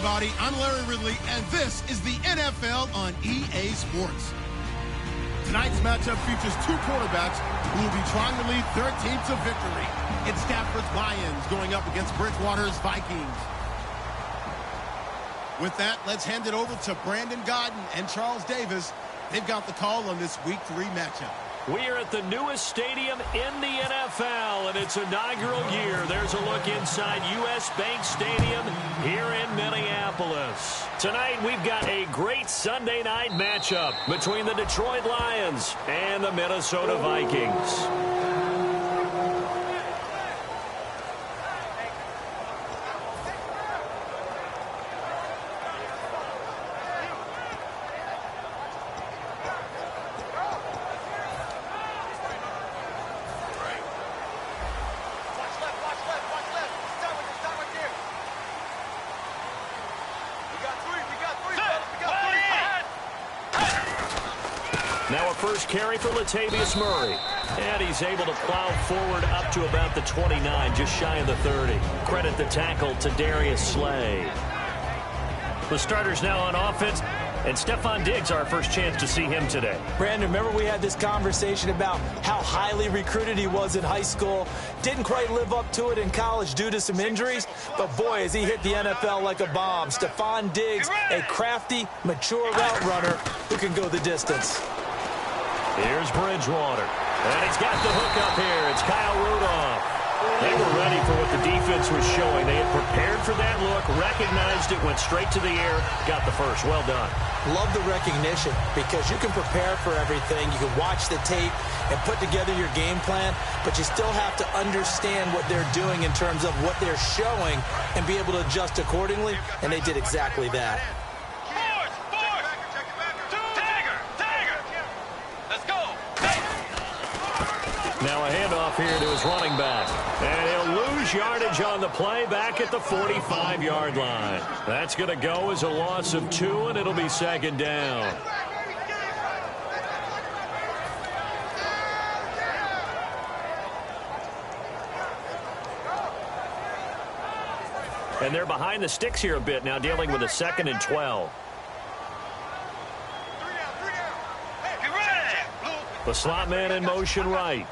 everybody. I'm Larry Ridley, and this is the NFL on EA Sports. Tonight's matchup features two quarterbacks who will be trying to lead their team to victory. It's Stafford's Lions going up against Bridgewater's Vikings. With that, let's hand it over to Brandon Godden and Charles Davis. They've got the call on this Week 3 matchup. We are at the newest stadium in the NFL, and its inaugural year. There's a look inside U.S. Bank Stadium here in Minneapolis. Tonight, we've got a great Sunday night matchup between the Detroit Lions and the Minnesota Vikings. Now a first carry for Latavius Murray. And he's able to plow forward up to about the 29, just shy of the 30. Credit the tackle to Darius Slay. The starters now on offense, and Stephon Diggs, our first chance to see him today. Brandon, remember we had this conversation about how highly recruited he was in high school. Didn't quite live up to it in college due to some injuries. But, boy, as he hit the NFL like a bomb. Stephon Diggs, a crafty, mature route runner who can go the distance. Here's Bridgewater. And he's got the hook up here. It's Kyle Rudolph. They were ready for what the defense was showing. They had prepared for that look, recognized it, went straight to the air, got the first. Well done. Love the recognition because you can prepare for everything. You can watch the tape and put together your game plan, but you still have to understand what they're doing in terms of what they're showing and be able to adjust accordingly, and they did exactly that. Now a handoff here to his running back. And he'll lose yardage on the play back at the 45-yard line. That's going to go as a loss of 2, and it'll be second down. And they're behind the sticks here a bit now, dealing with a 2nd and 12. The slot man in motion right.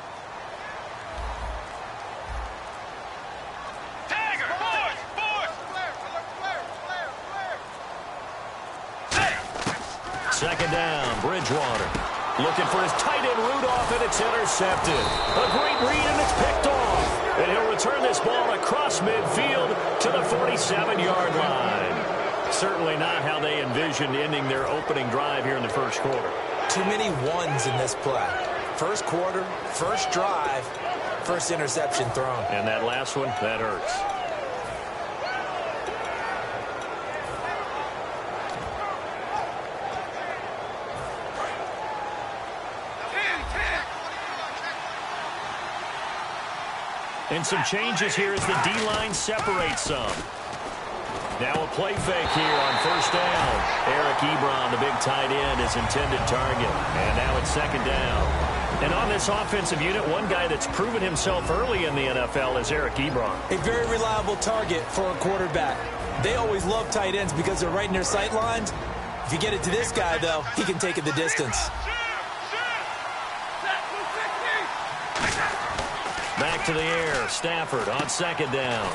Second down, Bridgewater. Looking for his tight end, Rudolph, and it's intercepted. A great read, and it's picked off. And he'll return this ball across midfield to the 47-yard line. Certainly not how they envisioned ending their opening drive here in the first quarter. Too many ones in this play. First quarter, first drive, first interception thrown. And that last one, that hurts. And some changes here as the D-line separates some. Now a play fake here on first down. Eric Ebron, the big tight end, is intended target. And now it's second down. And on this offensive unit, one guy that's proven himself early in the NFL is Eric Ebron. A very reliable target for a quarterback. They always love tight ends because they're right in their sight lines. If you get it to this guy, though, he can take it the distance. Back to the air. Stafford on second down.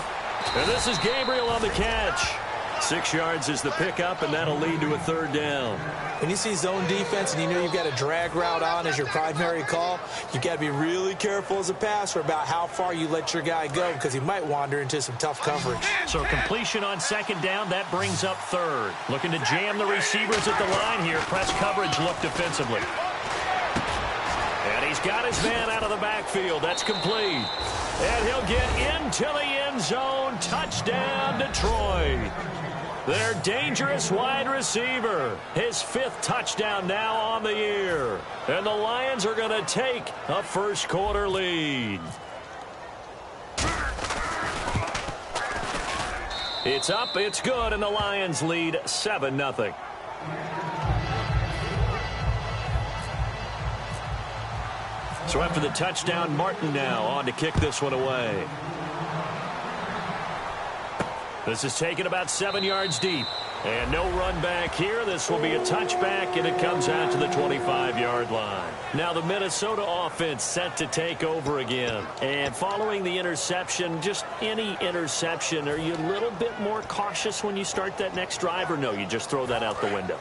And this is Gabriel on the catch. 6 yards is the pickup, and that'll lead to a third down. When you see zone defense and you know you've got a drag route on as your primary call, you've got to be really careful as a passer about how far you let your guy go because he might wander into some tough coverage. So completion on second down, that brings up third. Looking to jam the receivers at the line here. Press coverage look defensively. And he's got his man out of the backfield. That's complete. And he'll get into the end zone. Touchdown, Detroit. Their dangerous wide receiver. His 5th touchdown now on the year. And the Lions are going to take a first quarter lead. It's up, it's good, and the Lions lead 7-0. So after the touchdown, Martin now on to kick this one away. This is taken about 7 yards deep. And no run back here. This will be a touchback, and it comes out to the 25-yard line. Now the Minnesota offense set to take over again. And following the interception, just any interception, are you a little bit more cautious when you start that next drive, or no, you just throw that out the window?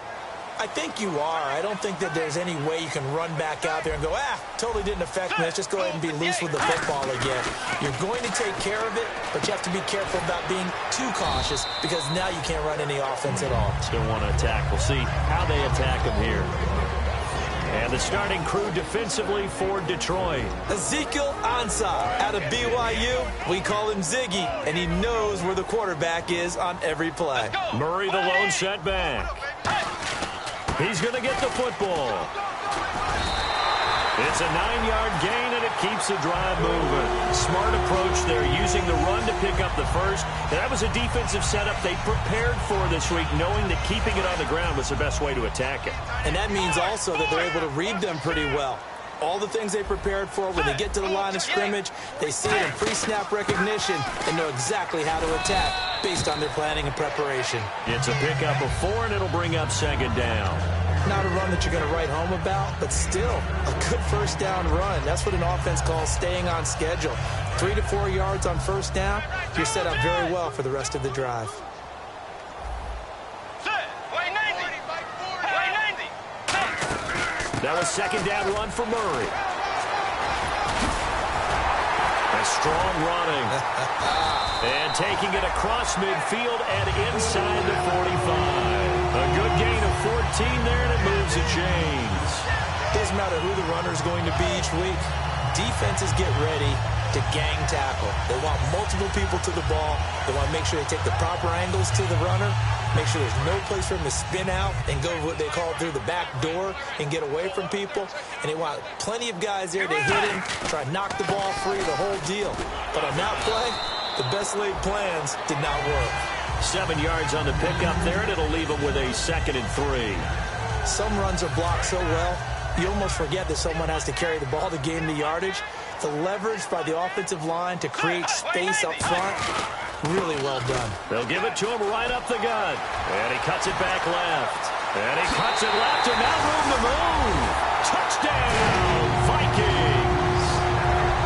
I think you are. I don't think that there's any way you can run back out there and go, totally didn't affect me. Let's just go ahead and be loose with the football again. You're going to take care of it, but you have to be careful about being too cautious because now you can't run any offense at all. Still want to attack. We'll see how they attack him here. And the starting crew defensively for Detroit. Ezekiel Ansah out of BYU. We call him Ziggy, and he knows where the quarterback is on every play. Murray the lone setback. He's going to get the football. It's a 9-yard gain, and it keeps the drive moving. Smart approach there, using the run to pick up the first. That was a defensive setup they prepared for this week, knowing that keeping it on the ground was the best way to attack it. And that means also that they're able to read them pretty well. All the things they prepared for, when they get to the line of scrimmage, they see it in pre-snap recognition and know exactly how to attack based on their planning and preparation. It's a pickup of 4, and it'll bring up second down. Not a run that you're going to write home about, but still a good first down run. That's what an offense calls staying on schedule. 3 to 4 yards on first down, you're set up very well for the rest of the drive. That was second down run for Murray. A strong running. And taking it across midfield and inside the 45. A good gain of 14 there, and it moves the chains. Doesn't matter who the runner is going to be each week. Defenses get ready to gang tackle. They want multiple people to the ball. They want to make sure they take the proper angles to the runner, make sure there's no place for him to spin out and go what they call through the back door and get away from people. And they want plenty of guys there to hit him, try to knock the ball free, the whole deal. But on that play, the best laid plans did not work. 7 yards on the pickup there, and it'll leave them with a 2nd and 3. Some runs are blocked so well, you almost forget that someone has to carry the ball to gain the yardage. The leverage by the offensive line to create space up front, really well done. They'll give it to him right up the gut. And he cuts it back left. And he cuts it left, and now room to move. Touchdown, Vikings.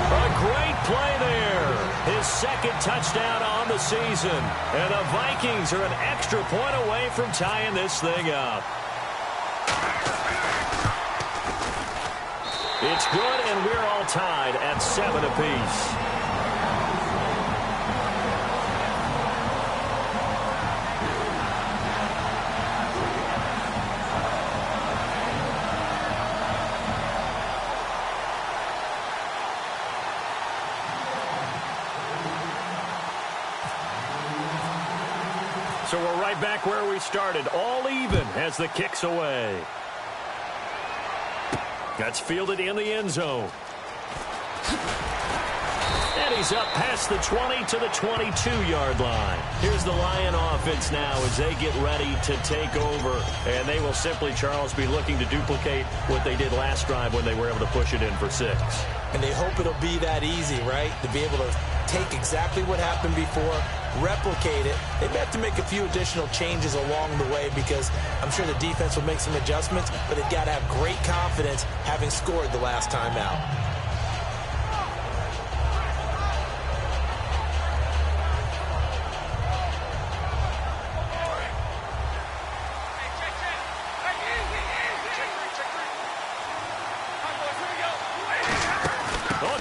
A great play there. His 2nd touchdown on the season. And the Vikings are an extra point away from tying this thing up. It's good, and we're all tied at 7 apiece. So we're right back where we started, all even as the kick's away. That's fielded in the end zone. And he's up past the 20 to the 22-yard line. Here's the Lion offense now as they get ready to take over. And they will simply, Charles, be looking to duplicate what they did last drive when they were able to push it in for 6. And they hope it'll be that easy, right? To be able to take exactly what happened before, replicate it. They may have to make a few additional changes along the way because I'm sure the defense will make some adjustments, but they've got to have great confidence having scored the last time out.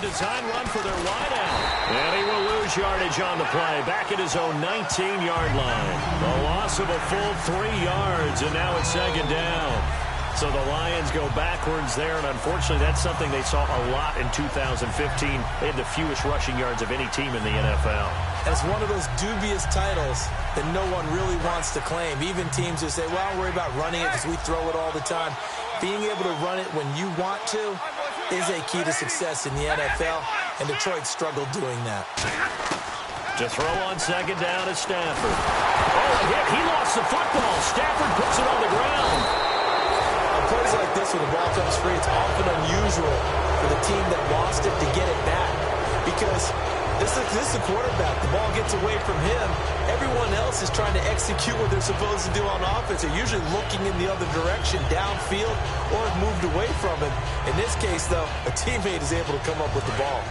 Design run for their wideout. And he will lose yardage on the play. Back at his own 19-yard line. A loss of a full 3 yards, and now it's 2nd down. So the Lions go backwards there, and unfortunately that's something they saw a lot in 2015. They had the fewest rushing yards of any team in the NFL. And it's one of those dubious titles that no one really wants to claim. Even teams who say, well, I don't worry about running it because we throw it all the time. Being able to run it when you want to is a key to success in the NFL, and Detroit struggled doing that. To throw on 2nd down is Stafford. Oh, a hit. He lost the football. Stafford puts it on the ground. On plays like this when the ball comes free, it's often unusual for the team that lost it to get it back because This is the quarterback. The ball gets away from him. Everyone else is trying to execute what they're supposed to do on offense. They're usually looking in the other direction, downfield, or have moved away from him. In this case, though, a teammate is able to come up with the ball.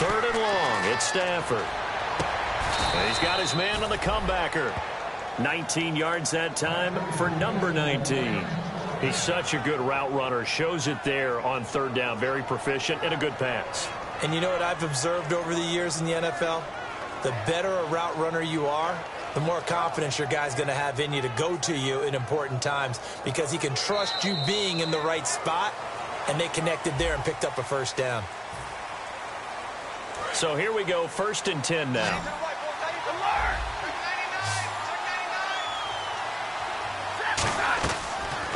Third and long. It's Stafford. And he's got his man on the comebacker. 19 yards that time for number 19. He's such a good route runner. Shows it there on third down. Very proficient and a good pass. And you know what I've observed over the years in the NFL? The better a route runner you are, the more confidence your guy's going to have in you to go to you in important times because he can trust you being in the right spot, and they connected there and picked up a first down. So here we go, 1st and 10 now.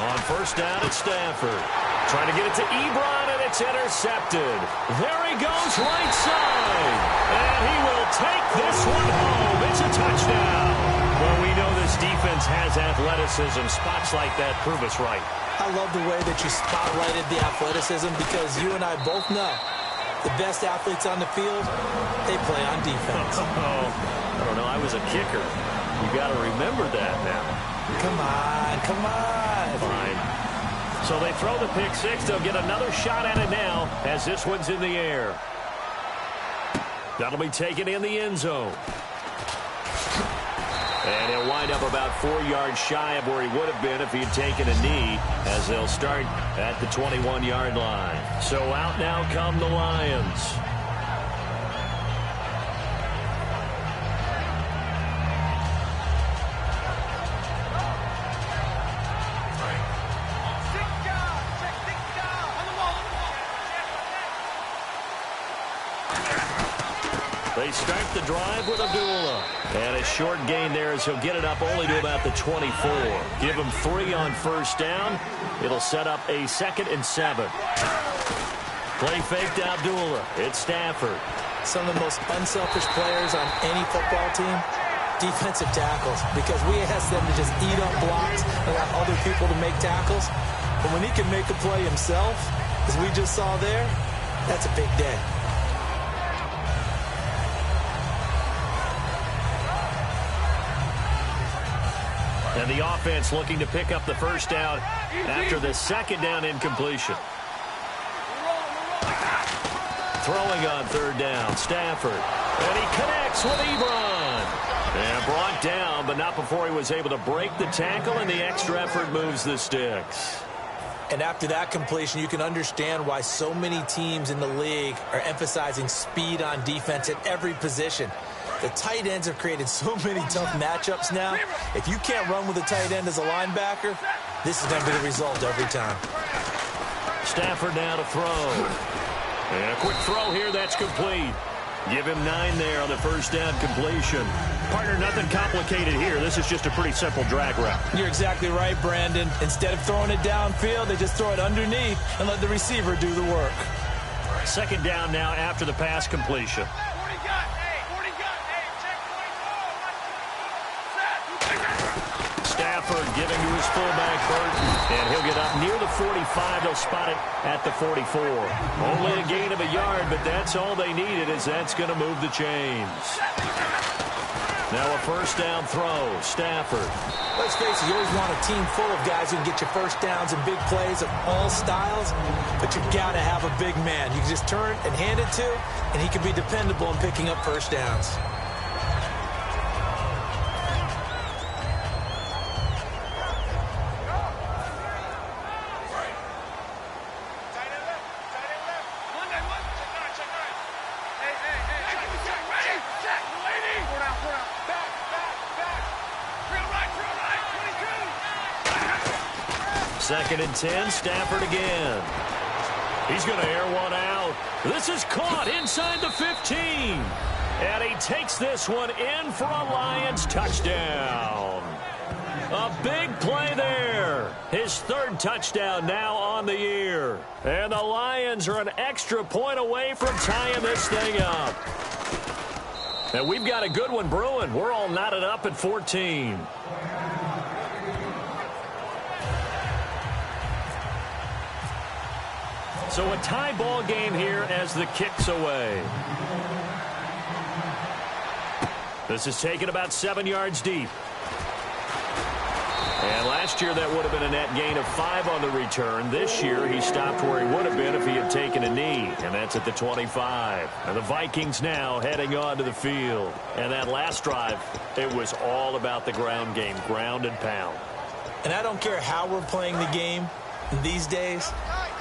On first down, it's Stafford. Trying to get it to Ebron, and it's intercepted. There he goes, right side. And he will take this one home. It's a touchdown. Well, we know this defense has athleticism. Spots like that prove us right. I love the way that you spotlighted the athleticism because you and I both know the best athletes on the field, they play on defense. I don't know. I was a kicker. You got to remember that now. Come on, come on. Fine. So they throw the pick six. They'll get another shot at it now as this one's in the air. That'll be taken in the end zone. And he'll wind up about 4 yards shy of where he would have been if he had taken a knee, as they'll start at the 21-yard line. So out now come the Lions. They start the drive with Abdullah. And a short gain there as he'll get it up only to about the 24. Give him 3 on first down. It'll set up a 2nd and 7. Play fake to Abdullah. It's Stafford. Some of the most unselfish players on any football team, defensive tackles, because we ask them to just eat up blocks and allow other people to make tackles. But when he can make a play himself, as we just saw there, that's a big day. And the offense looking to pick up the first down after the 2nd down incompletion. Throwing on 3rd down, Stafford. And he connects with Ebron. And brought down, but not before he was able to break the tackle, and the extra effort moves the sticks. And after that completion, you can understand why so many teams in the league are emphasizing speed on defense at every position. The tight ends have created so many tough matchups now. If you can't run with a tight end as a linebacker, this is going to be the result every time. Stafford now to throw. And a quick throw here, that's complete. Give him 9 there on the first down completion. Partner, nothing complicated here. This is just a pretty simple drag route. You're exactly right, Brandon. Instead of throwing it downfield, they just throw it underneath and let the receiver do the work. 2nd down now after the pass completion. Stafford giving to his fullback, Burton. And he'll get up near the 45. They'll spot it at the 44. Only a gain of a yard, but that's all they needed, as that's going to move the chains. Now a first down throw. Stafford. Let's face it, you always want a team full of guys who can get you first downs and big plays of all styles, but you got to have a big man. You can just turn and hand it to, and he can be dependable in picking up first downs. Second and 10, Stafford again. He's going to air one out. This is caught inside the 15. And he takes this one in for a Lions touchdown. A big play there. His 3rd touchdown now on the year. And the Lions are an extra point away from tying this thing up. And we've got a good one brewing. We're all knotted up at 14. So a tie ball game here as the kick's away. This is taken about 7 yards deep. And last year that would have been a net gain of 5 on the return. This year he stopped where he would have been if he had taken a knee. And that's at the 25. And the Vikings now heading on to the field. And that last drive, it was all about the ground game, ground and pound. And I don't care how we're playing the game these days,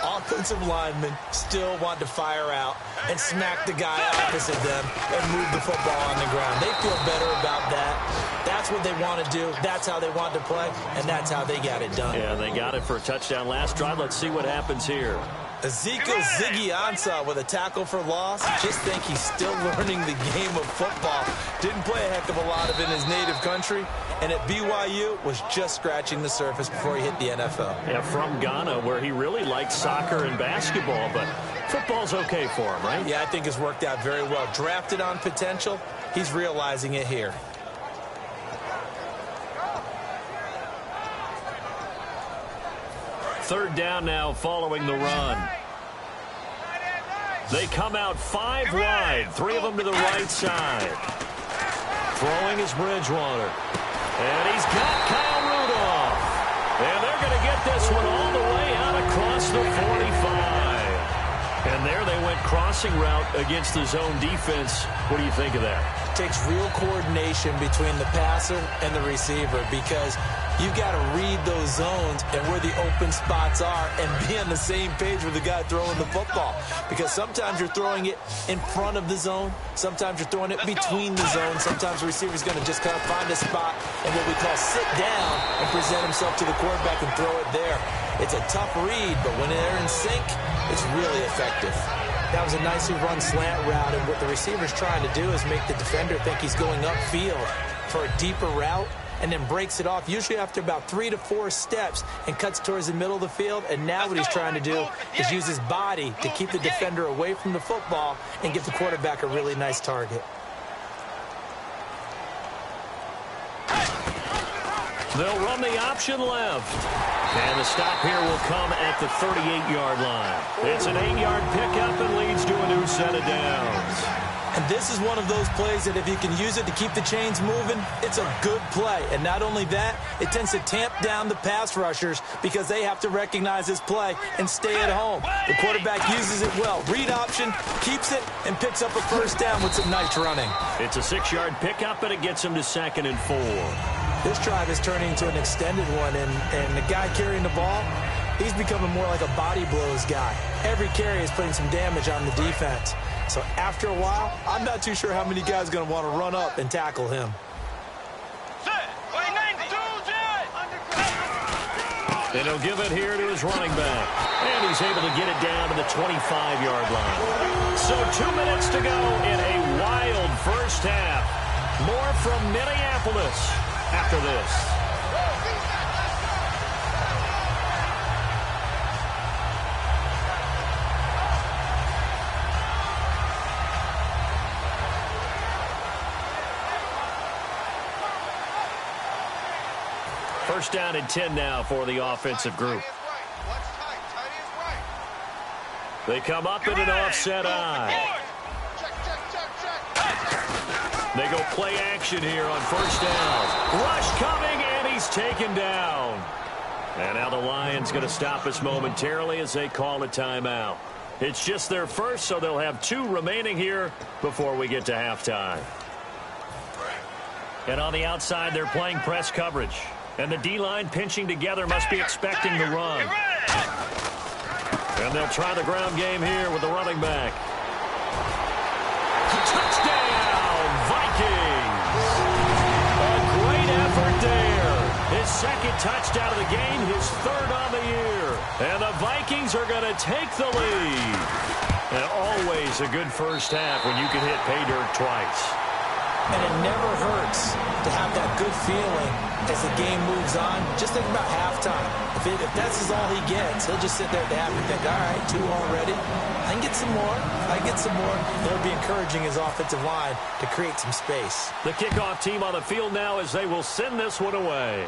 offensive linemen still want to fire out and smack the guy opposite them and move the football on the ground. They feel better about that. That's what they want to do. That's how they want to play, and that's how they got it done. Yeah, they got it for a touchdown last drive. Let's see what happens here. Ezekiel Ziggy Ansah with a tackle for loss. Just think he's still learning the game of football. Didn't play a heck of a lot of it in his native country, and at BYU was just scratching the surface before he hit the NFL. Yeah, from Ghana, where he really liked soccer and basketball, but football's okay for him, right? Yeah, I think it's worked out very well. Drafted on potential, he's realizing it here. Third down now following the run. They come out 5 wide, 3 of them to the right side. Throwing is Bridgewater. And he's got Kyle Rudolph. And they're going to get this one all the way out across the 45. And there they went crossing route against the zone defense. What do you think of that? It takes real coordination between the passer and the receiver because you've got to read those zones and where the open spots are and be on the same page with the guy throwing the football. Because sometimes you're throwing it in front of the zone. Sometimes you're throwing it between the zones. Sometimes the receiver's going to just kind of find a spot and what we call sit down and present himself to the quarterback and throw it there. It's a tough read, but when they're in sync, it's really effective. That was a nicely run slant route, and what the receiver's trying to do is make the defender think he's going upfield for a deeper route, and then breaks it off, usually after about 3 to 4 steps, and cuts towards the middle of the field. And now what he's trying to do is use his body to keep the defender away from the football and give the quarterback a really nice target. They'll run the option left. And the stop here will come at the 38-yard line. It's an 8-yard pickup and leads to a new set of downs. And this is one of those plays that if you can use it to keep the chains moving, it's a good play. And not only that, it tends to tamp down the pass rushers because they have to recognize this play and stay at home. The quarterback uses it well. Read option, keeps it, and picks up a first down with some nice running. It's a 6-yard pickup, and it gets him to 2nd and 4. This drive is turning into an extended one, and the guy carrying the ball, he's becoming more like a body blows guy. Every carry is putting some damage on the defense. So after a while, I'm not too sure how many guys are going to want to run up and tackle him. And he'll give it here to his running back. And he's able to get it down to the 25-yard line. So 2 minutes to go in a wild first half. More from Minneapolis after this. First down and 10 now for the offensive group. They come up in an offset eye. They go play action here on first down. Rush coming, and he's taken down. And now the Lions going to stop us momentarily as they call a timeout. It's just their first, so they'll have 2 remaining here before we get to halftime. And on the outside, they're playing press coverage. And the D-line pinching together must be expecting the run. And they'll try the ground game here with the running back. Touchdown, Vikings! A great effort there. His 2nd touchdown of the game, his 3rd on the year. And the Vikings are going to take the lead. And always a good first half when you can hit pay dirt twice. And it never hurts to have that good feeling as the game moves on. Just think about halftime. If that's all he gets, he'll just sit there at the half and think, all right, 2 already. I can get some more. I get some more. He'll be encouraging his offensive line to create some space. The kickoff team on the field now as they will send this one away.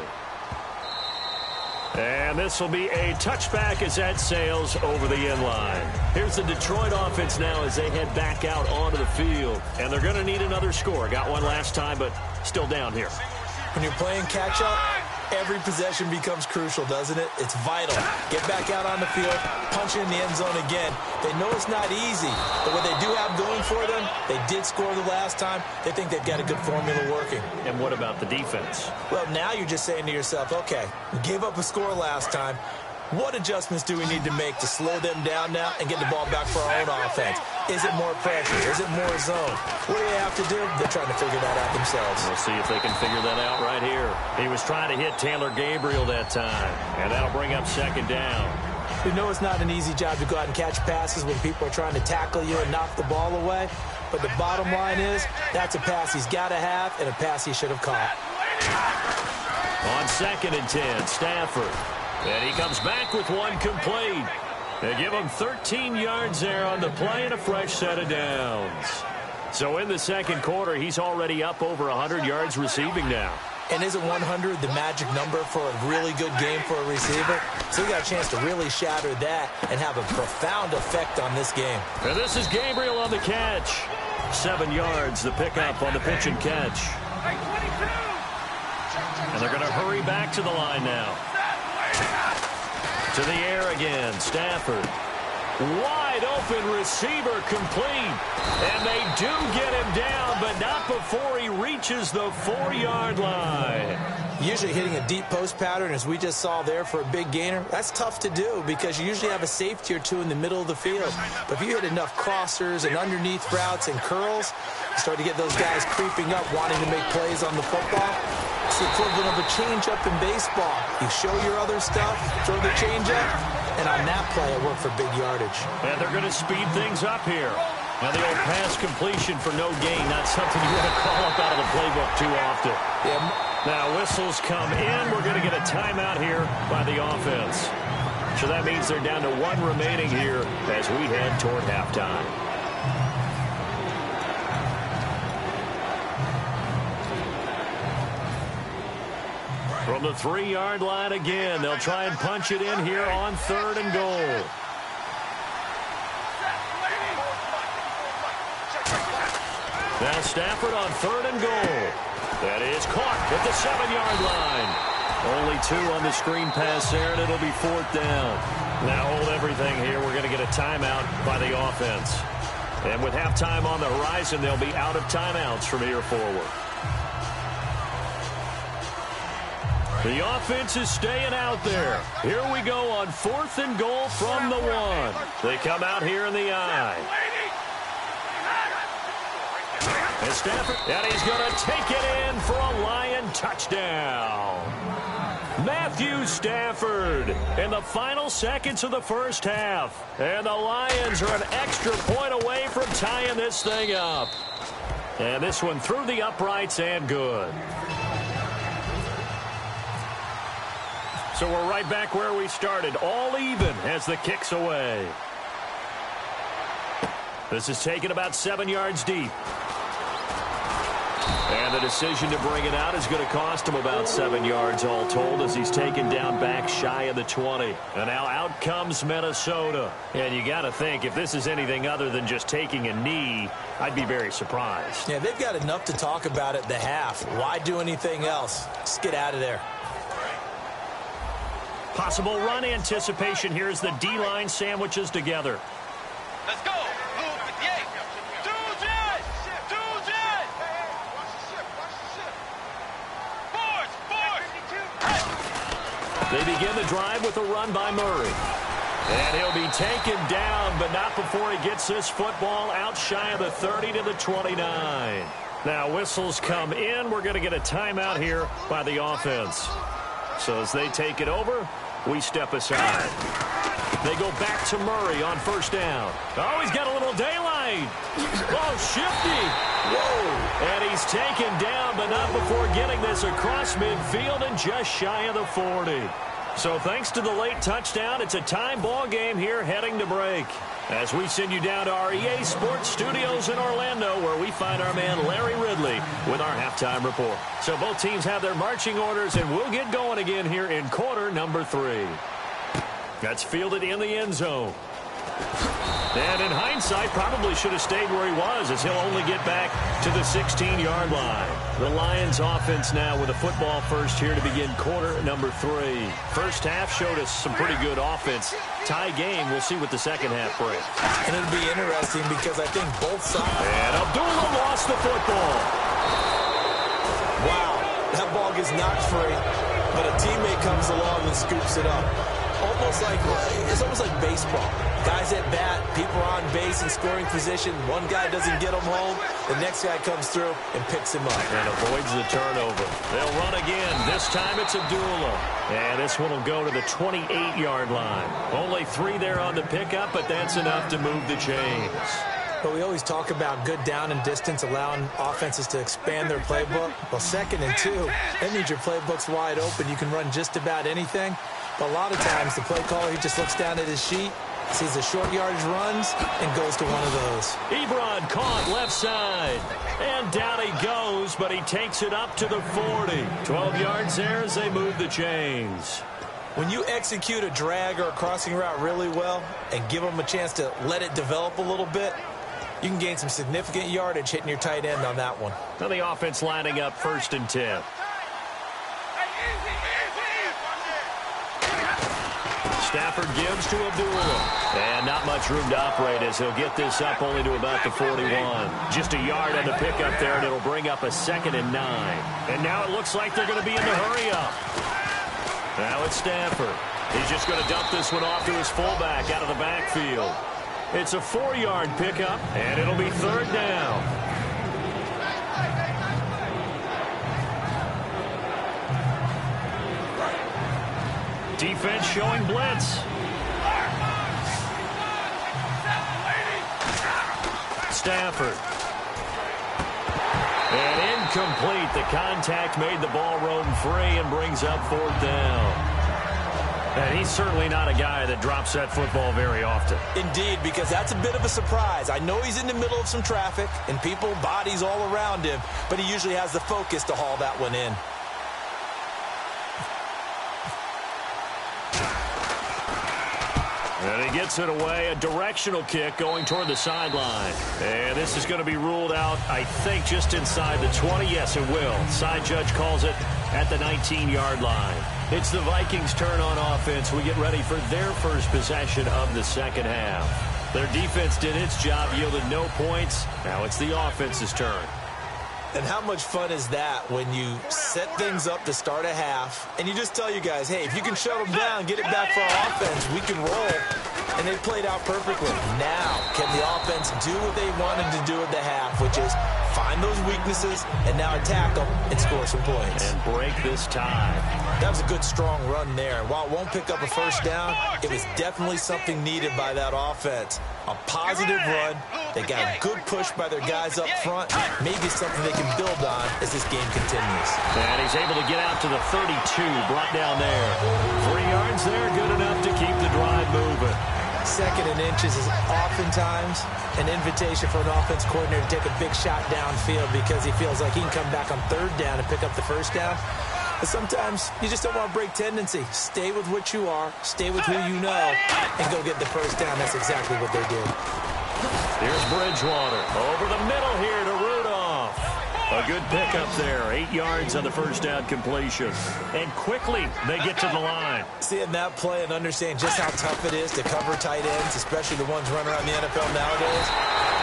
And this will be a touchback as that sails over the end line. Here's the Detroit offense now as they head back out onto the field. And they're going to need another score. Got one last time, but still down here. When you're playing catch-up, every possession becomes crucial, doesn't it? It's vital. Get back out on the field, punch it in the end zone again. They know it's not easy, but what they do have going for them, they did score the last time. They think they've got a good formula working. And what about the defense? Well, now you're just saying to yourself, okay, we gave up a score last time. What adjustments do we need to make to slow them down now and get the ball back for our own offense? Is it more pressure? Is it more zone? What do they have to do? They're trying to figure that out themselves. We'll see if they can figure that out right here. He was trying to hit Taylor Gabriel that time, and that'll bring up second down. We know it's not an easy job to go out and catch passes when people are trying to tackle you and knock the ball away, but the bottom line is that's a pass he's got to have and a pass he should have caught. On 2nd and 10, Stafford. And he comes back with one complete. They give him 13 yards there on the play and a fresh set of downs. So in the second quarter, he's already up over 100 yards receiving now. And isn't 100 the magic number for a really good game for a receiver? So he got a chance to really shatter that and have a profound effect on this game. And this is Gabriel on the catch. 7 yards, the pickup on the pitch and catch. And they're going to hurry back to the line now. To the air again, Stafford. Wide open receiver complete. And they do get him down, but not before he reaches the 4-yard line. Usually hitting a deep post pattern, as we just saw there for a big gainer, that's tough to do because you usually have a safety or two in the middle of the field. But if you hit enough crossers and underneath routes and curls, you start to get those guys creeping up, wanting to make plays on the football. It's the equivalent of a change-up in baseball. You show your other stuff, throw the change-up, and on that play, it worked for big yardage. And they're going to speed things up here. Now the old pass completion for no gain, not something you want to call up out of the playbook too often. Yeah. Now whistles come in. We're going to get a timeout here by the offense. So that means they're down to 1 remaining here as we head toward halftime. From the 3-yard line again, they'll try and punch it in here on 3rd and goal. Now Stafford on 3rd and goal. That is caught at the 7-yard line. Only 2 on the screen pass there, and it'll be 4th down. Now hold everything here. We're going to get a timeout by the offense. And with halftime on the horizon, they'll be out of timeouts from here forward. The offense is staying out there. Here we go on 4th and goal from the 1. They come out here in the I. And Stafford, and he's going to take it in for a Lion touchdown. Matthew Stafford in the final seconds of the first half. And the Lions are an extra point away from tying this thing up. And this one through the uprights and good. So we're right back where we started, all even as the kick's away. This is taken about 7 yards deep. And the decision to bring it out is going to cost him about 7 yards all told as he's taken down back shy of the 20. And now out comes Minnesota. And you got to think, if this is anything other than just taking a knee, I'd be very surprised. Yeah, they've got enough to talk about at the half. Why do anything else? Just get out of there. Possible run anticipation here as the D-line sandwiches together. Let's go. Blue 58. They begin the drive with a run by Murray. And he'll be taken down, but not before he gets this football out shy of the 30 to the 29. Now whistles come in. We're going to get a timeout here by the offense. So as they take it over, we step aside. They go back to Murray on 1st down. Oh, he's got a little daylight. Oh, shifty. Whoa. And he's taken down, but not before getting this across midfield and just shy of the 40. So thanks to the late touchdown, it's a tie ball game here heading to break. As we send you down to our EA Sports Studios in Orlando, where we find our man Larry Ridley with our halftime report. So both teams have their marching orders, and we'll get going again here in quarter number 3. That's fielded in the end zone. And in hindsight, probably should have stayed where he was, as he'll only get back to the 16-yard line. The Lions offense now with a football first here to begin quarter number 3. First half showed us some pretty good offense. Tie game, we'll see what the second half brings. And it'll be interesting because I think both sides. And Abdullah lost the football. Wow, that ball gets knocked free, but a teammate comes along and scoops it up. It's almost like baseball. Guys at bat, people are on base in scoring position. One guy doesn't get him home. The next guy comes through and picks him up. And avoids the turnover. They'll run again. This time it's Abdullah. And this one will go to the 28-yard line. Only 3 there on the pickup, but that's enough to move the chains. But we always talk about good down and distance, allowing offenses to expand their playbook. Well, 2nd and 2, that means your playbook's wide open. You can run just about anything. But a lot of times, the play caller, he just looks down at his sheet, sees the short yardage runs, and goes to one of those. Ebron caught left side. And down he goes, but he takes it up to the 40. 12 yards there as they move the chains. When you execute a drag or a crossing route really well and give them a chance to let it develop a little bit, you can gain some significant yardage hitting your tight end on that one. Now the offense lining up 1st and 10. Stafford gives to Abdullah. And not much room to operate as he'll get this up only to about the 41. Just a yard on the pickup there, and it'll bring up a 2nd and 9. And now it looks like they're going to be in the hurry up. Now it's Stafford. He's just going to dump this one off to his fullback out of the backfield. It's a 4-yard pickup, and it'll be 3rd down. Defense showing blitz. Stafford. And incomplete. The contact made the ball roam free and brings up 4th down. And he's certainly not a guy that drops that football very often. Indeed, because that's a bit of a surprise. I know he's in the middle of some traffic and people, bodies all around him, but he usually has the focus to haul that one in. And he gets it away, a directional kick going toward the sideline. And this is going to be ruled out, I think, just inside the 20. Yes, it will. Side judge calls it at the 19-yard line. It's the Vikings' turn on offense. We get ready for their first possession of the second half. Their defense did its job, yielded no points. Now it's the offense's turn. And how much fun is that when you set things up to start a half and you just tell you guys, hey, if you can shut them down, get it back for our offense, we can roll. And they played out perfectly. Now, can the offense do what they wanted to do at the half, which is find those weaknesses and now attack them and score some points. And break this tie. That was a good, strong run there. And while it won't pick up a first down, it was definitely something needed by that offense. A positive run. They got a good push by their guys up front. Maybe something they can build on as this game continues. And he's able to get out to the 32, brought down there. 3 yards there, good enough to keep the drive moving. 2nd and inches is oftentimes an invitation for an offense coordinator to take a big shot downfield because he feels like he can come back on 3rd down and pick up the first down. But sometimes you just don't want to break tendency. Stay with what you are, stay with who you know, and go get the first down. That's exactly what they did. Here's Bridgewater over the middle here to Rudolph. A good pickup there. 8 yards on the first down completion. And quickly they get to the line. Seeing that play and understanding just how tough it is to cover tight ends, especially the ones running around the NFL nowadays,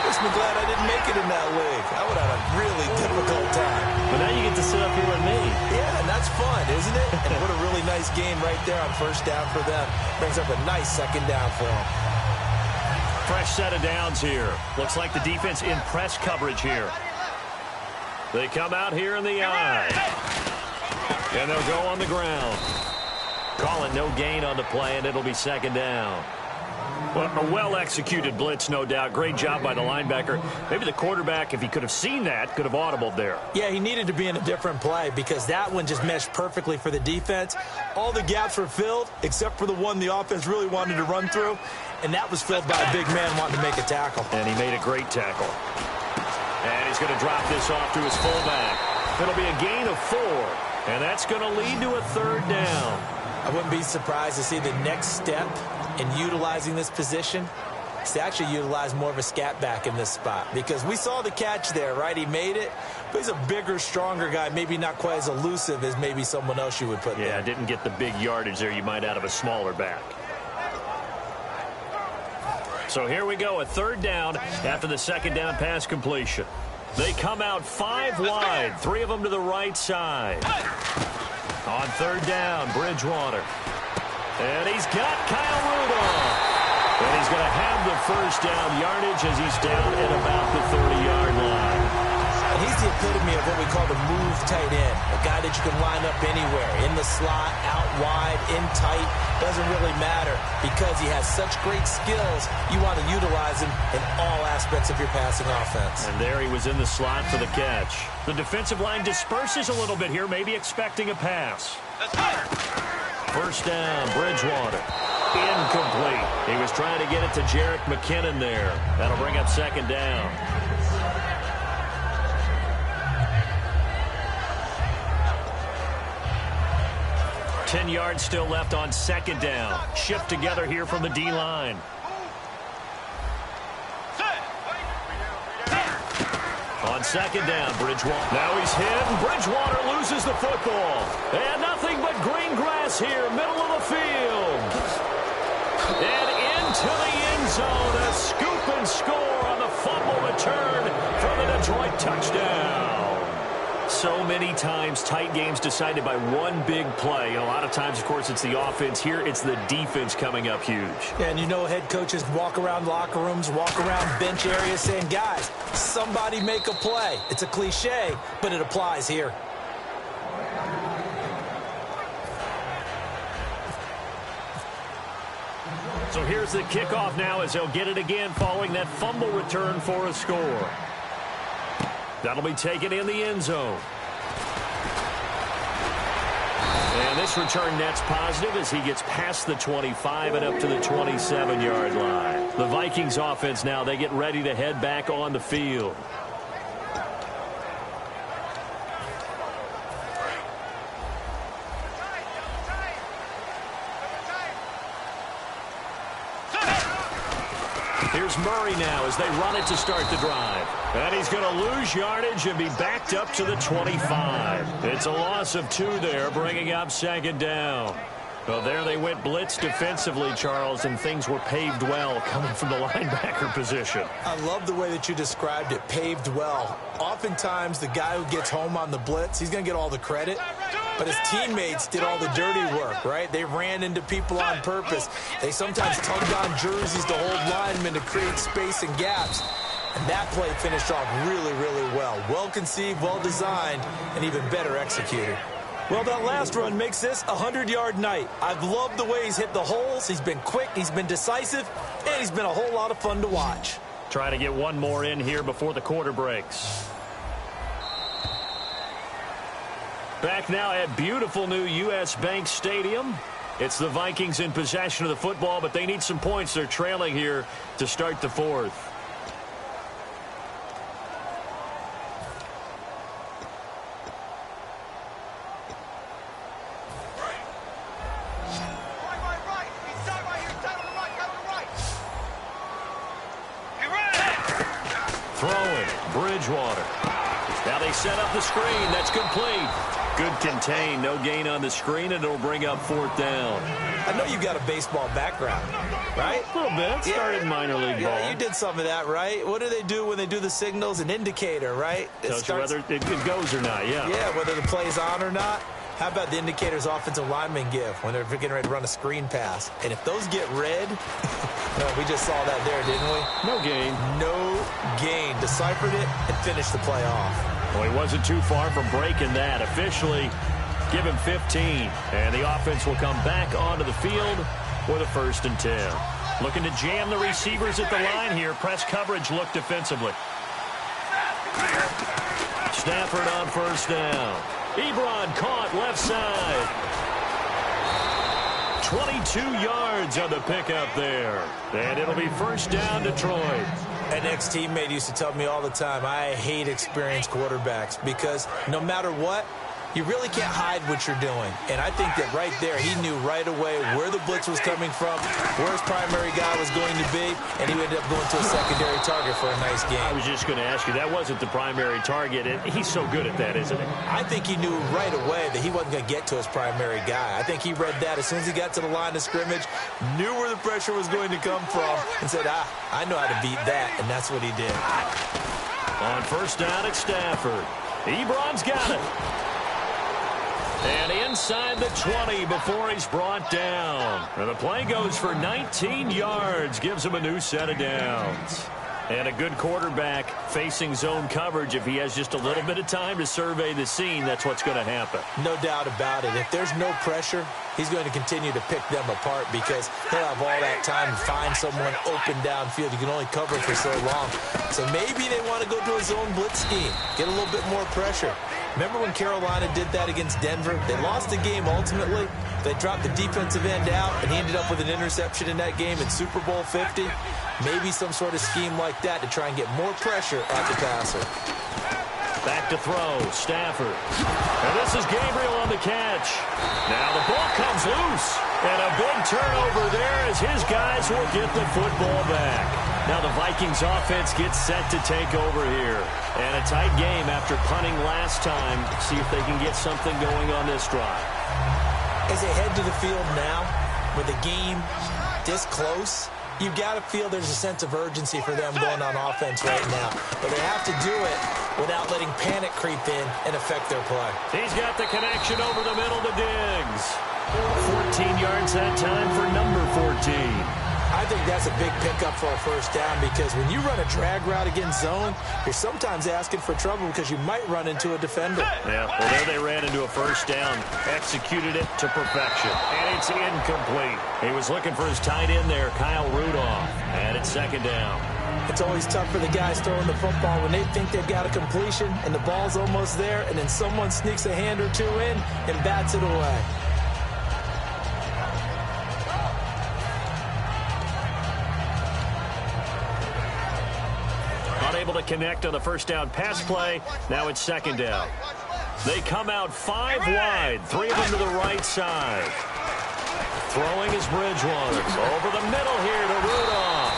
makes me glad I didn't make it in that league. I would have had a really difficult time. But now you get to sit up here with me. Yeah, and that's fun, isn't it? And what a really nice game right there on first down for them. Brings up a nice second down for them. Fresh set of downs here. Looks like the defense in press coverage here. They come out here in the eye. And they'll go on the ground. Call it no gain on the play, and it'll be second down. Well, a well-executed blitz, no doubt. Great job by the linebacker. Maybe the quarterback, if he could have seen that, could have audibled there. Yeah, he needed to be in a different play because that one just meshed perfectly for the defense. All the gaps were filled except for the one the offense really wanted to run through, and that was filled by a big man wanting to make a tackle. And he made a great tackle. And he's going to drop this off to his fullback. It'll be a gain of 4, and that's going to lead to a 3rd down. I wouldn't be surprised to see the next step in utilizing this position is to actually utilize more of a scat back in this spot, because we saw the catch there, right? He made it, but he's a bigger, stronger guy, maybe not quite as elusive as maybe someone else you would put there. Yeah, didn't get the big yardage there you might out of a smaller back. So here we go, a 3rd down after the 2nd down pass completion. They come out 5 wide, 3 of them to the right side. On 3rd down, Bridgewater. And he's got Kyle Rudolph. And he's going to have the 1st down yardage as he's down at about the 30-yard line. And he's the epitome of what we call the move tight end, a guy that you can line up anywhere, in the slot, out wide, in tight, doesn't really matter because he has such great skills. You want to utilize him in all aspects of your passing offense. And there he was in the slot for the catch. The defensive line disperses a little bit here, maybe expecting a pass. 1st down, Bridgewater. Incomplete. He was trying to get it to Jerick McKinnon there. That'll bring up 2nd down. Ten yards still left on 2nd down. Shift together here from the D-line. On 2nd down, Bridgewater. Now he's hit, and Bridgewater loses the football. And nothing but green grass here, middle of the field. And into the end zone, a scoop and score on the fumble return for the Detroit touchdown. So many times, tight games decided by one big play. And a lot of times, of course, it's the offense. Here, it's the defense coming up huge. And you know head coaches walk around locker rooms, walk around bench areas saying, guys, somebody make a play. It's a cliche, but it applies here. So here's the kickoff now as they'll get it again following that fumble return for a score. That'll be taken in the end zone. And this return net's positive as he gets past the 25 and up to the 27-yard line. The Vikings offense now, they get ready to head back on the field. Here's Murray now as they run it to start the drive. And he's going to lose yardage and be backed up to the 25. It's a loss of 2 there, bringing up 2nd down. Well, there they went blitz defensively, Charles, and things were paved well coming from the linebacker position. I love the way that you described it, paved well. Oftentimes, the guy who gets home on the blitz, he's going to get all the credit. But his teammates did all the dirty work, right? They ran into people on purpose. They sometimes tugged on jerseys to hold linemen to create space and gaps. And that play finished off really, really well. Well-conceived, well-designed, and even better executed. Well, that last run makes this a 100-yard night. I've loved the way he's hit the holes. He's been quick, he's been decisive, and he's been a whole lot of fun to watch. Trying to get one more in here before the quarter breaks. Back now at beautiful new U.S. Bank Stadium. It's the Vikings in possession of the football, but they need some points. They're trailing here to start the 4th. Throwing, Bridgewater. Now they set up the screen. That's complete. Good contain. No gain on the screen, and it'll bring up 4th down. I know you've got a baseball background, right? A little bit. Started minor league ball. Yeah, you did some of that, right? What do they do when they do the signals? An indicator, right? Tells you whether it goes or not, yeah. Yeah, whether the play's on or not. How about the indicators offensive linemen give when they're getting ready to run a screen pass? And if those get red, no, we just saw that there, didn't we? No gain. No gain. Deciphered it and finished the play off. Well, he wasn't too far from breaking that. Officially, give him 15. And the offense will come back onto the field for the 1st and 10. Looking to jam the receivers at the line here. Press coverage look defensively. Stafford on first down. Ebron caught left side. 22 yards on the pickup there. And it'll be first down Detroit. An ex-teammate used to tell me all the time, I hate experienced quarterbacks because no matter what, you really can't hide what you're doing. And I think that right there, he knew right away where the blitz was coming from, where his primary guy was going to be, and he ended up going to a secondary target for a nice game. I was just going to ask you, that wasn't the primary target, and he's so good at that, isn't he? I think he knew right away that he wasn't going to get to his primary guy. I think he read that as soon as he got to the line of scrimmage, knew where the pressure was going to come from, and said, I know how to beat that, and that's what he did. On first down at Stafford. Ebron's got it. And inside the 20 before he's brought down. And the play goes for 19 yards. Gives him a new set of downs. And a good quarterback facing zone coverage. If he has just a little bit of time to survey the scene, that's what's going to happen. No doubt about it. If there's no pressure, he's going to continue to pick them apart because he'll have all that time to find someone open downfield. You can only cover for so long. So maybe they want to go to a zone blitz scheme, get a little bit more pressure. Remember when Carolina did that against Denver? They lost the game ultimately. They dropped the defensive end out, and he ended up with an interception in that game in Super Bowl 50. Maybe some sort of scheme like that to try and get more pressure at the passer. Back to throw, Stafford. And this is Gabriel on the catch. Now the ball comes loose. And a big turnover there as his guys will get the football back. Now the Vikings offense gets set to take over here. And a tight game after punting last time. See if they can get something going on this drive. As they head to the field now, with the game this close, you've got to feel there's a sense of urgency for them going on offense right now. But they have to do it without letting panic creep in and affect their play. He's got the connection over the middle to Diggs. 14 yards that time for number 14. I think that's a big pickup for a first down because when you run a drag route against zone, you're sometimes asking for trouble because you might run into a defender. Yeah, well, there they ran into a first down, executed it to perfection, and it's incomplete. He was looking for his tight end there, Kyle Rudolph, and it's second down. It's always tough for the guys throwing the football when they think they've got a completion and the ball's almost there, and then someone sneaks a hand or two in and bats it away. Unable to connect on the first down pass play. Now it's second down. They come out 5 wide, 3 of them to the right side. Throwing is Bridgewater. Over the middle here to Rudolph.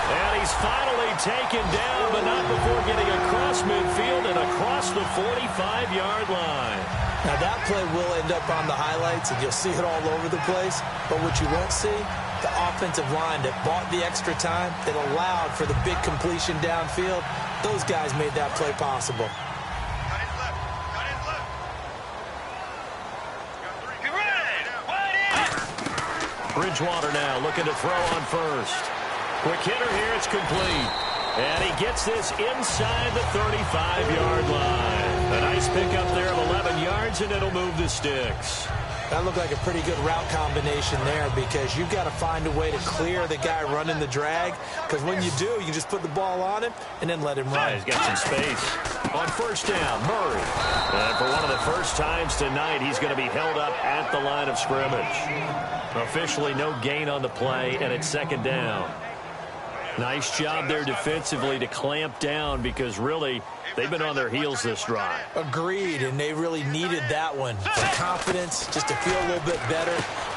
And he's finally taken down, but not before getting across midfield and across the 45-yard line. Now that play will end up on the highlights, and you'll see it all over the place. But what you won't see, the offensive line that bought the extra time, that allowed for the big completion downfield, those guys made that play possible. Bridgewater now looking to throw on first. Quick hitter here, it's complete. And he gets this inside the 35-yard line. A nice pickup there of 11 yards, and it'll move the sticks. That looked like a pretty good route combination there because you've got to find a way to clear the guy running the drag, because when you do, you can just put the ball on him and then let him run. Yeah, he's got some space. On first down, Murray. And for one of the first times tonight, he's going to be held up at the line of scrimmage. Officially no gain on the play, and it's second down. Nice job there defensively to clamp down because really they've been on their heels this drive. Agreed, and they really needed that one for confidence, just to feel a little bit better.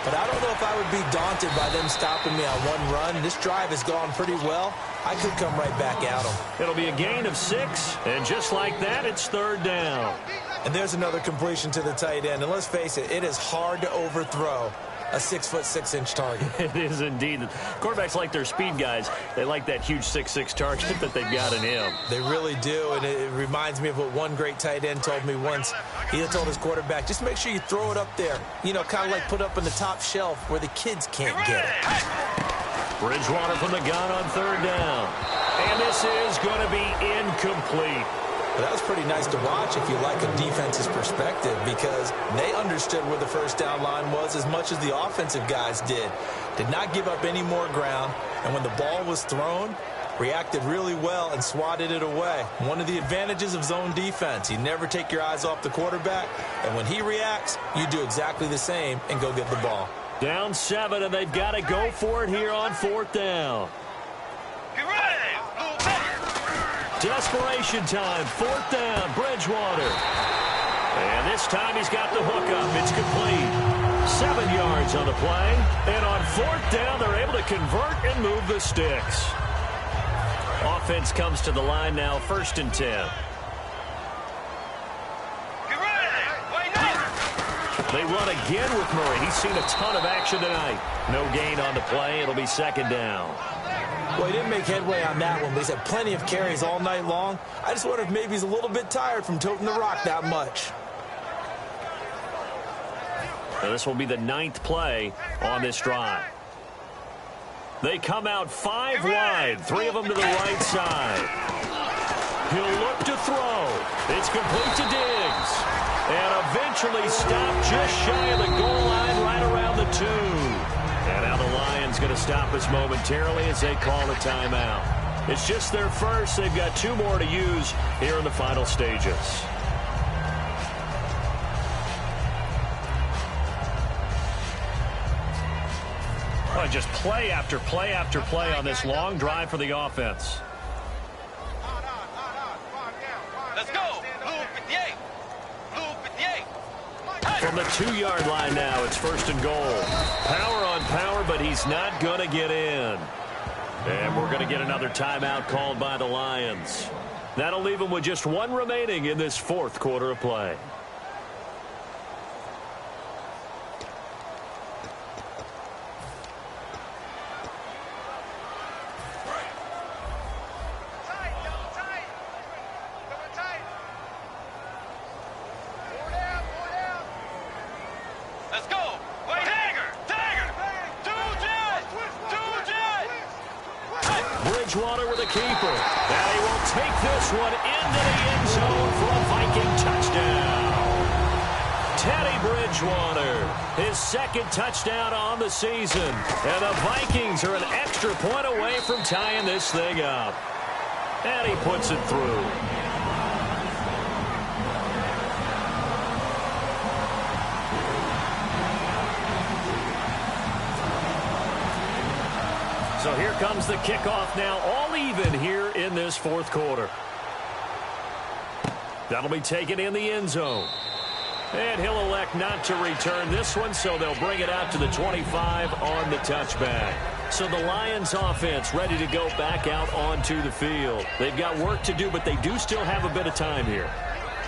But I don't know if I would be daunted by them stopping me on one run. This drive has gone pretty well. I could come right back at them. It'll be a gain of 6, and just like that, it's third down. And there's another completion to the tight end. And let's face it, it is hard to overthrow a 6'6" target. It is indeed. Quarterbacks like their speed guys. They like that huge 6'6" target that they've got in him. They really do, and it reminds me of what one great tight end told me once. He told his quarterback, just make sure you throw it up there. You know, kind of like put up in the top shelf where the kids can't get it. Bridgewater from the gun on third down. And this is going to be incomplete. But that was pretty nice to watch if you like a defense's perspective, because they understood where the first down line was as much as the offensive guys did. Did not give up any more ground. And when the ball was thrown, reacted really well and swatted it away. One of the advantages of zone defense, you never take your eyes off the quarterback, and when he reacts, you do exactly the same and go get the ball. Down 7, and they've got to go for it here on 4th down. Get ready. Desperation time, 4th down, Bridgewater. And this time he's got the hook up. It's complete. 7 yards on the play. And on 4th down, they're able to convert and move the sticks. Offense comes to the line now, 1st and 10. Get ready. Wait up. They run again with Murray. He's seen a ton of action tonight. No gain on the play. It'll be 2nd down. Well, he didn't make headway on that one, but he's had plenty of carries all night long. I just wonder if maybe he's a little bit tired from toting the rock that much. Now this will be the 9th play on this drive. They come out 5 wide, 3 of them to the right side. He'll look to throw. It's complete to Diggs. And eventually stopped just shy of the goal line right around the 2. And now the Lions going to stop us momentarily as they call a timeout. It's just their first. They've got 2 more to use here in the final stages. Oh, just play after play after play on this long drive for the offense. Let's go. Blue 58. Blue 58. From the 2-yard line now, it's 1st and goal. Power on power, but he's not going to get in. And we're going to get another timeout called by the Lions. That'll leave them with just 1 remaining in this 4th quarter of play. Let's go. Wait. Dagger. 2 jet. Bridgewater with a keeper. And he will take this one into the end zone for a Viking touchdown. Teddy Bridgewater, his 2nd touchdown on the season. And the Vikings are an extra point away from tying this thing up. And he puts it through. So here comes the kickoff now, all even here in this 4th quarter. That'll be taken in the end zone. And he'll elect not to return this one, so they'll bring it out to the 25 on the touchback. So the Lions offense ready to go back out onto the field. They've got work to do, but they do still have a bit of time here.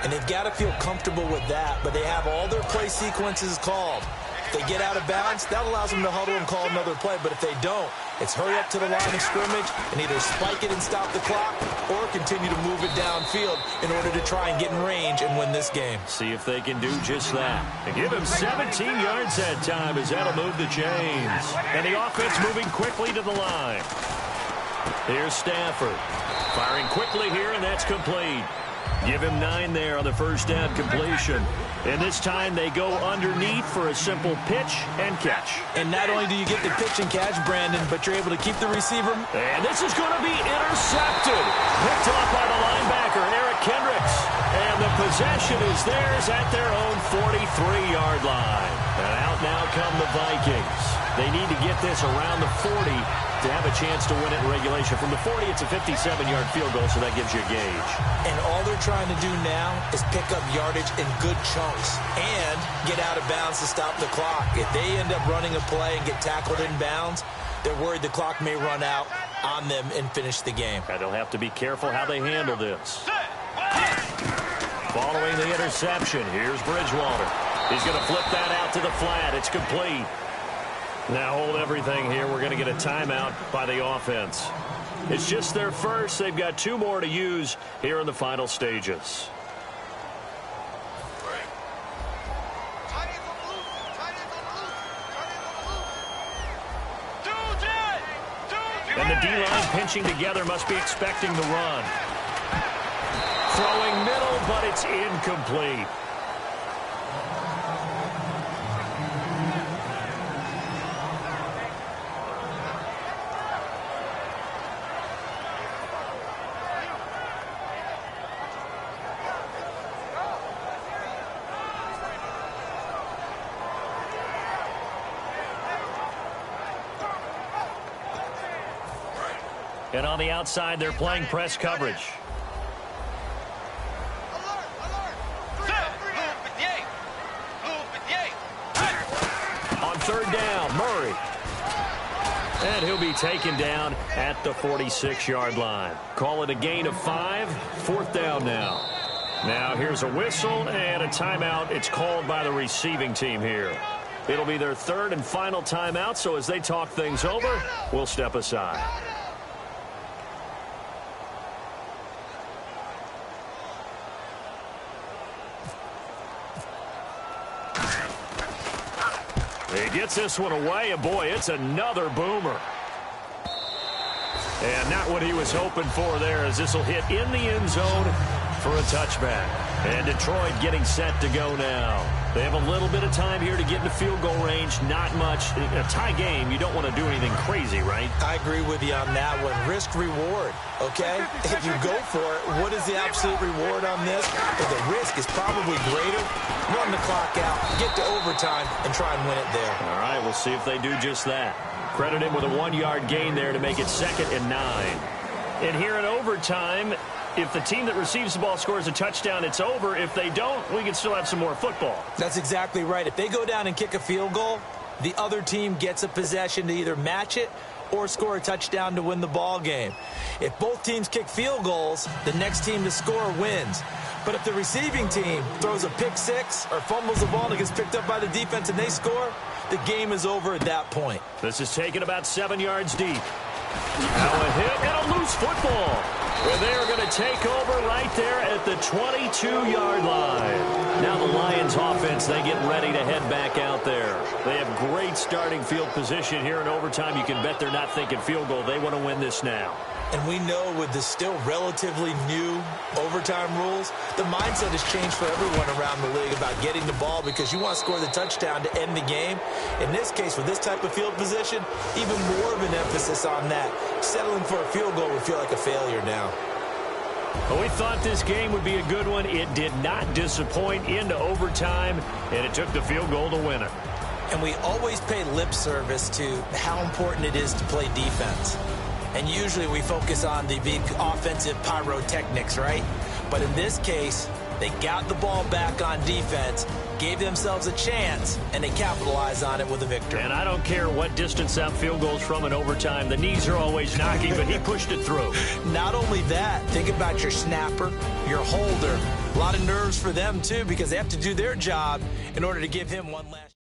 And they've got to feel comfortable with that, but they have all their play sequences called. If they get out of bounds, that allows them to huddle and call another play, but if they don't, it's hurry up to the line of scrimmage and either spike it and stop the clock or continue to move it downfield in order to try and get in range and win this game. See if they can do just that. And give him 17 yards that time as that'll move the chains. And the offense moving quickly to the line. Here's Stafford. Firing quickly here, and that's complete. Give him 9 there on the 1st down completion. And this time they go underneath for a simple pitch and catch. And not only do you get the pitch and catch, Brandon, but you're able to keep the receiver. And this is going to be intercepted. Picked off by the linebacker, Eric Kendricks. And the possession is theirs at their own 43-yard line. And out now come the Vikings. They need to get this around the 40 to have a chance to win it in regulation. From the 40, it's a 57-yard field goal, so that gives you a gauge. And all they're trying to do now is pick up yardage in good chunks and get out of bounds to stop the clock. If they end up running a play and get tackled in bounds, they're worried the clock may run out on them and finish the game. And they'll have to be careful how they handle this. Following the interception, here's Bridgewater. He's going to flip that out to the flat. It's complete. Now hold everything here. We're going to get a timeout by the offense. It's just their first. They've got 2 more to use here in the final stages. And the D-line pinching together must be expecting the run. Throwing middle, but it's incomplete. And on the outside, they're playing press coverage. On third down, Murray. And he'll be taken down at the 46-yard line. Call it a gain of 5. Fourth down now. Now here's a whistle and a timeout. It's called by the receiving team here. It'll be their third and final timeout, so as they talk things over, we'll step aside. He gets this one away, and boy, it's another boomer. And not what he was hoping for there, as this will hit in the end zone for a touchback. And Detroit getting set to go now. They have a little bit of time here to get into field goal range. Not much. A tie game, you don't want to do anything crazy, right? I agree with you on that one. Risk reward, okay? If you go for it, what is the absolute reward on this? But the risk is probably greater. Run the clock out, get to overtime, and try and win it there. All right, we'll see if they do just that. Credit him with a 1-yard gain there to make it 2nd and 9. And here in overtime, if the team that receives the ball scores a touchdown, it's over. If they don't, we can still have some more football. That's exactly right. If they go down and kick a field goal, the other team gets a possession to either match it or score a touchdown to win the ball game. If both teams kick field goals, the next team to score wins. But if the receiving team throws a pick six or fumbles the ball and it gets picked up by the defense and they score, the game is over at that point. This is taken about 7 yards deep. Now a hit and a loose football. Where they are going to take over right there at the 22-yard line. Now the Lions offense, they get ready to head back out there. They have great starting field position here in overtime. You can bet they're not thinking field goal. They want to win this now. And we know with the still relatively new overtime rules, the mindset has changed for everyone around the league about getting the ball because you want to score the touchdown to end the game. In this case, with this type of field position, even more of an emphasis on that. Settling for a field goal would feel like a failure now. Well, we thought this game would be a good one. It did not disappoint into overtime, and it took the field goal to win it. And we always pay lip service to how important it is to play defense. And usually we focus on the big offensive pyrotechnics, right? But in this case, they got the ball back on defense, gave themselves a chance, and they capitalized on it with a victory. And I don't care what distance that field goes from in overtime. The knees are always knocking, but he pushed it through. Not only that, think about your snapper, your holder. A lot of nerves for them, too, because they have to do their job in order to give him one last.